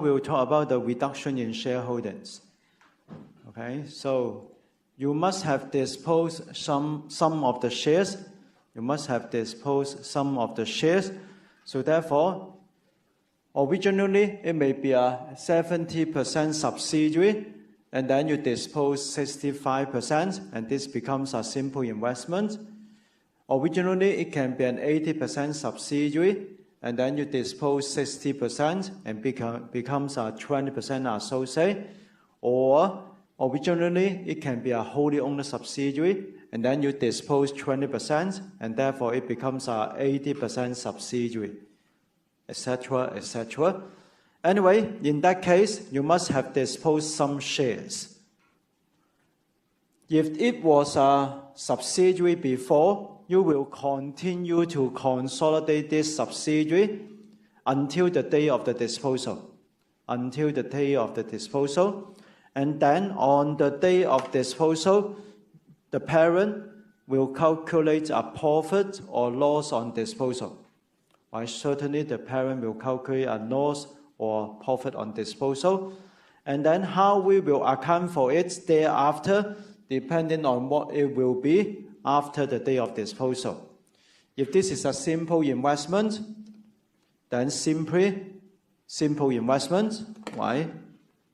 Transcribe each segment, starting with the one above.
we'll talk about the reduction in shareholdings. Okay, so you must have disposed some of the shares. You must have disposed some of the shares. So therefore, originally it may be a 70% subsidiary, and then you dispose 65%, and this becomes a simple investment. Originally, it can be an 80% subsidiary, and then you dispose 60% and becomes a 20% associate. Or originally, it can be a wholly owned subsidiary, and then you dispose 20%, and therefore it becomes a 80% subsidiary, etc., etc. Anyway, in that case, you must have disposed some shares. If it was a subsidiary before, you will continue to consolidate this subsidiary until the day of the disposal. Until the day of the disposal. And then on the day of disposal, the parent will calculate a profit or loss on disposal. Right? Certainly the parent will calculate a loss or profit on disposal. And then how we will account for it thereafter, depending on what it will be after the day of disposal. If this is a simple investment, then simply simple investment, right?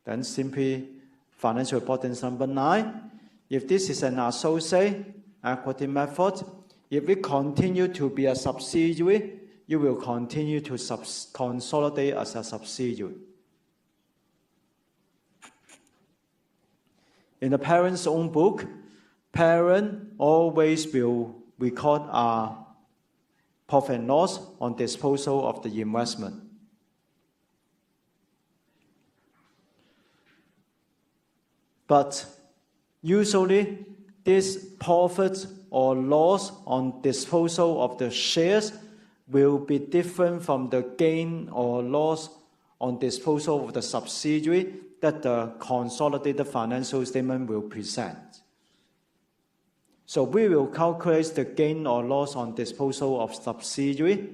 Then simply financial reporting number 9. If this is an associate equity method, if it continue to be a subsidiary, you will continue to consolidate as a subsidiary. In the parent's own book, parent always will record a profit and loss on disposal of the investment. But usually, this profit or loss on disposal of the shares will be different from the gain or loss on disposal of the subsidiary that the consolidated financial statement will present. So we will calculate the gain or loss on disposal of subsidiary.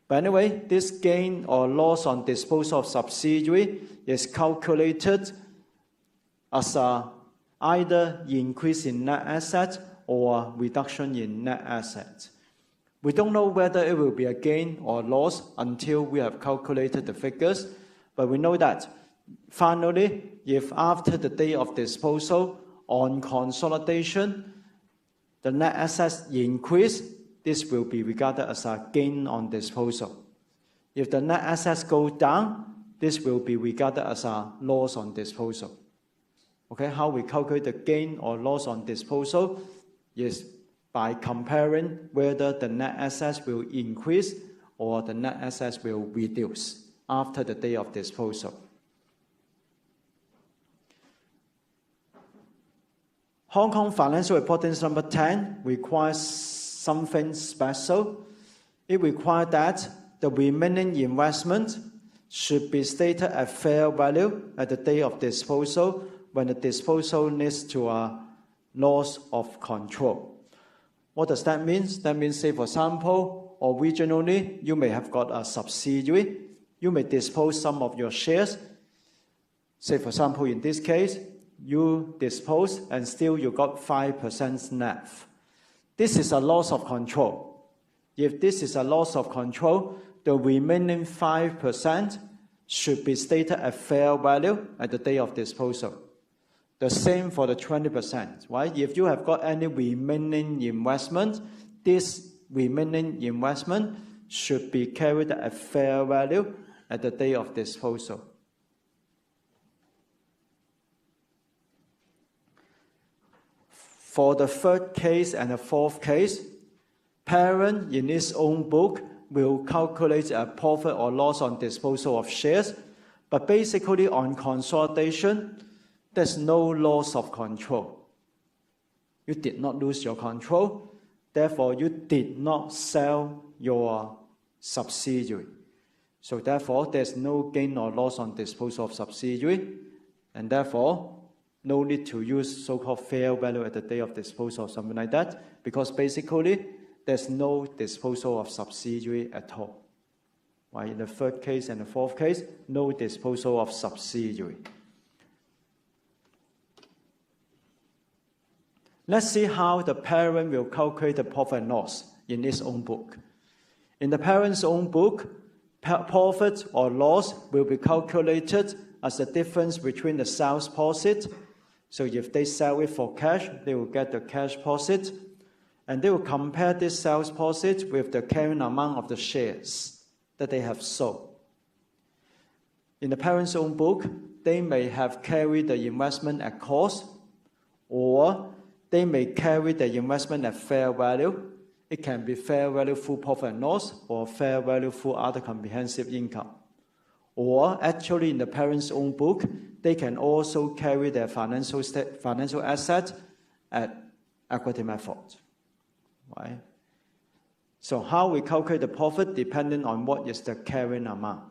But anyway, this gain or loss on disposal of subsidiary is calculated as either increase in net asset or reduction in net asset. We don't know whether it will be a gain or loss until we have calculated the figures, but we know that finally, if after the day of disposal on consolidation, the net assets increase, this will be regarded as a gain on disposal. If the net assets go down, this will be regarded as a loss on disposal. Okay, how we calculate the gain or loss on disposal is by comparing whether the net assets will increase or the net assets will reduce after the day of disposal. Hong Kong Financial Reporting number 10 requires something special. It requires that the remaining investment should be stated at fair value at the day of disposal when the disposal leads to a loss of control. What does that mean? That means, say, for example, originally you may have got a subsidiary. You may dispose some of your shares. Say, for example, in this case, you dispose and still you got 5% NAV. This is a loss of control. If this is a loss of control, the remaining 5% should be stated at fair value at the day of disposal. The same for the 20%, right? If you have got any remaining investment, this remaining investment should be carried at fair value at the day of disposal. For the third case and the fourth case, parent in its own book will calculate a profit or loss on disposal of shares, but basically on consolidation, there's no loss of control. You did not lose your control, therefore you did not sell your subsidiary. So therefore, there's no gain or loss on disposal of subsidiary, and therefore, no need to use so-called fair value at the day of disposal or something like that, because basically, there's no disposal of subsidiary at all. Right? In the third case and the fourth case, no disposal of subsidiary. Let's see how the parent will calculate the profit and loss in its own book. In the parent's own book, profit or loss will be calculated as the difference between the sales profit. So if they sell it for cash, they will get the cash profit. And they will compare this sales profit with the carrying amount of the shares that they have sold. In the parent's own book, they may have carried the investment at cost, or they may carry the investment at fair value. It can be fair value through profit and loss, or fair value through other comprehensive income. Or actually in the parent's own book, they can also carry their financial asset at equity method. Right? So how we calculate the profit depending on what is the carrying amount.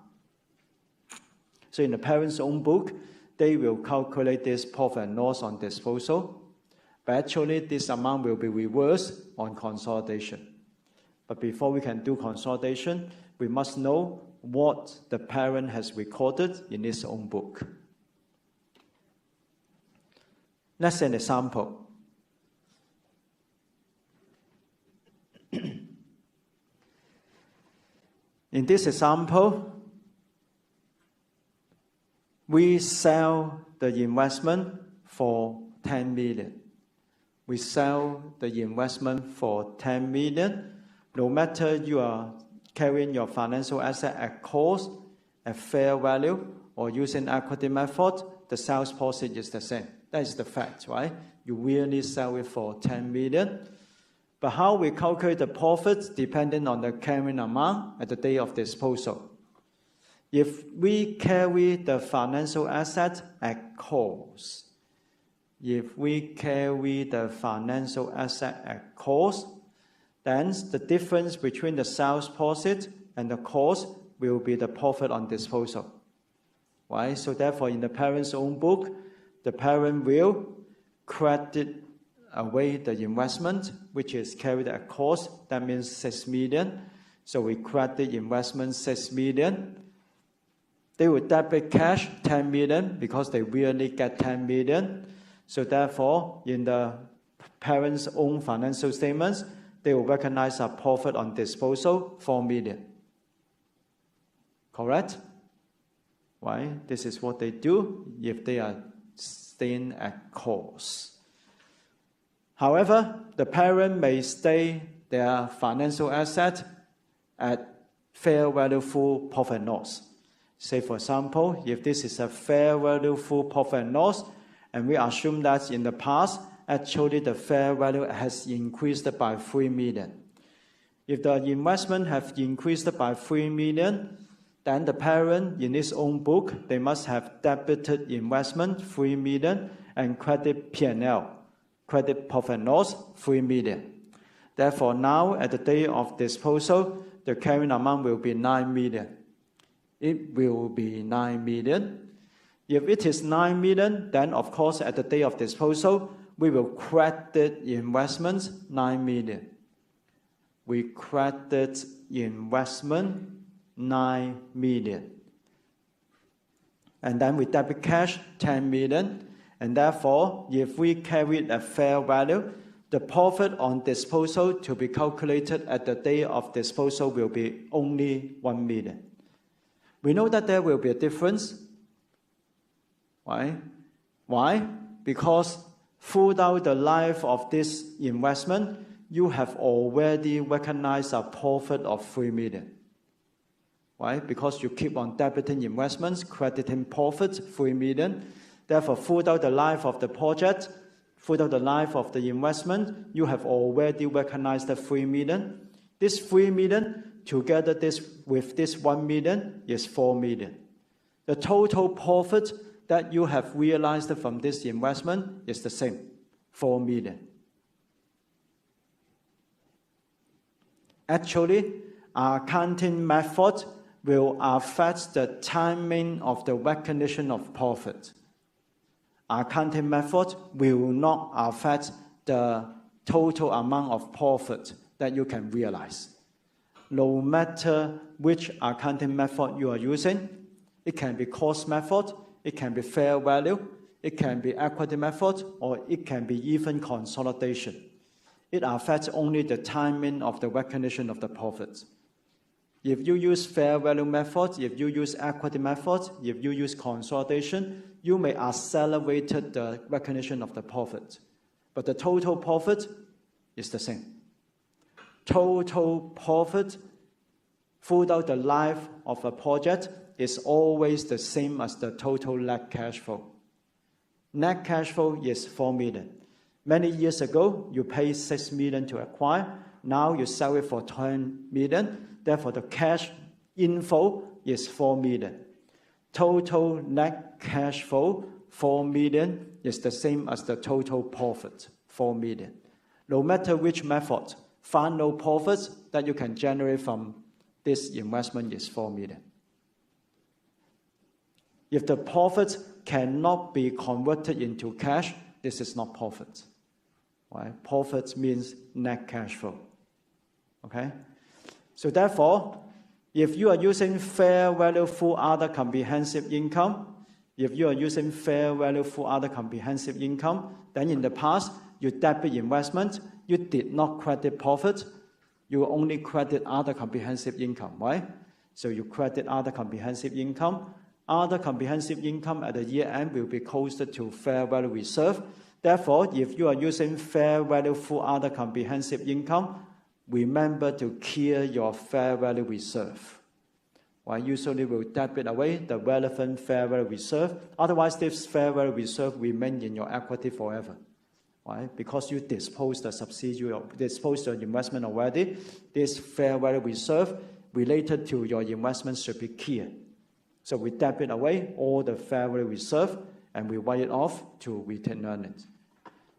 So in the parent's own book, they will calculate this profit and loss on disposal. But actually, this amount will be reversed on consolidation. But before we can do consolidation, we must know what the parent has recorded in its own book. Let's say an example. In this example, we sell the investment for 10 million. We sell the investment for 10 million. No matter you are carrying your financial asset at cost, at fair value, or using equity method, the sales profit is the same. That is the fact, right? You really sell it for 10 million. But how we calculate the profit depending on the carrying amount at the day of disposal. If we carry the financial asset at cost, then the difference between the sales profit and the cost will be the profit on disposal. Right? So therefore, in the parent's own book, the parent will credit away the investment, which is carried at cost. That means 6 million. So we credit investment 6 million. They will debit cash 10 million because they really get 10 million. So therefore, in the parent's own financial statements, they will recognize a profit on disposal, 4 million. Correct? Right? This is what they do if they are staying at cost. However, the parent may stay their financial asset at fair value through profit and loss. Say, for example, if this is a fair value through profit and loss, and we assume that in the past, actually the fair value has increased by 3 million. If the investment has increased by 3 million, then the parent in its own book, they must have debited investment 3 million and credit P&L, credit profit and loss 3 million. Therefore, now at the day of disposal, the carrying amount will be 9 million. It will be 9 million. If it is 9 million, then of course at the day of disposal, we will credit investments 9 million. We credit investment 9 million. And then we debit cash 10 million. And therefore, if we carry it at fair value, the profit on disposal to be calculated at the day of disposal will be only 1 million. We know that there will be a difference. Why? Because throughout the life of this investment, you have already recognized a profit of 3 million. Why? Because you keep on debiting investments, crediting profits, 3 million. Therefore, throughout the life of the project, throughout the life of the investment, you have already recognized the 3 million. This 3 million, together with this 1 million, is 4 million. The total profit that you have realized from this investment is the same, 4 million. Actually, our accounting method will affect the timing of the recognition of profit. Our accounting method will not affect the total amount of profit that you can realize. no matter which accounting method you are using. It can be cost method, it can be fair value, it can be equity method, or it can be even consolidation. It affects only the timing of the recognition of the profits. If you use fair value method, if you use equity method, if you use consolidation, you may accelerate the recognition of the profit. But the total profit is the same. Total profit throughout the life of a project is always the same as the total net cash flow. Net cash flow is 4 million. Many years ago, you paid 6 million to acquire. Now you sell it for 10 million. Therefore, the cash inflow is 4 million. Total net cash flow, 4 million, is the same as the total profit, 4 million. No matter which method, final profits that you can generate from this investment is 4 million. If the profit cannot be converted into cash, this is not profit. Right? Profit means net cash flow. Okay? So therefore, if you are using fair value through other comprehensive income, then in the past, you debit investment, you did not credit profit, you only credit other comprehensive income, right? So you credit other comprehensive income. Other comprehensive income at the year end will be closer to fair value reserve. Therefore, if you are using fair value through other comprehensive income, remember to clear your fair value reserve. Well, usually we'll debit away the relevant fair value reserve. Otherwise, this fair value reserve remains in your equity forever. Right? Because you disposed the subsidiary or disposed the investment already, this fair value reserve related to your investment should be clear. So we debit away all the fair value reserve and we write it off to retained earnings.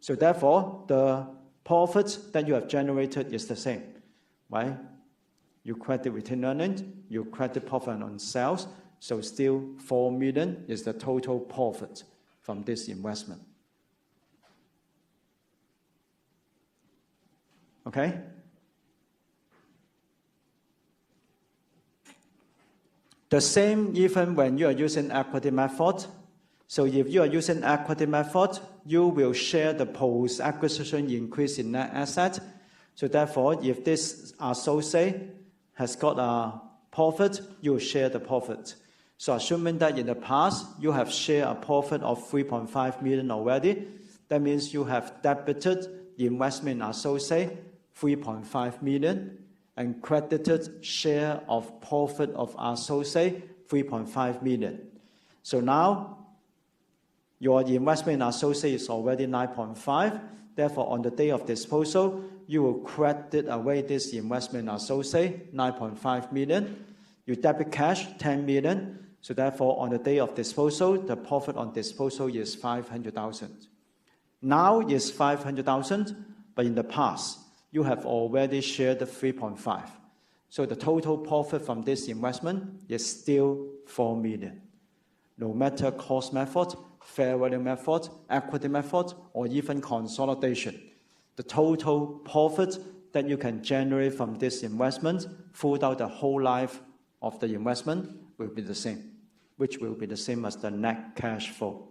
So therefore, the profit that you have generated is the same, right? You credit retained earnings, you credit profit on sales, so still 4 million is the total profit from this investment. Okay? The same even when you are using equity method. So if you are using equity method, you will share the post-acquisition increase in net asset. So therefore, if this associate has got a profit, you will share the profit. So assuming that in the past, you have shared a profit of 3.5 million already, that means you have debited the investment associate 3.5 million and credited share of profit of associate 3.5 million. So now, your investment associate is already 9.5. Therefore, on the day of disposal, you will credit away this investment associate, 9.5 million. You debit cash, 10 million. So therefore, on the day of disposal, the profit on disposal is 500,000. Now it's 500,000, but in the past, you have already shared the 3.5. So the total profit from this investment is still 4 million. No matter cost method, fair value method, equity method, or even consolidation, the total profit that you can generate from this investment throughout the whole life of the investment will be the same, which will be the same as the net cash flow.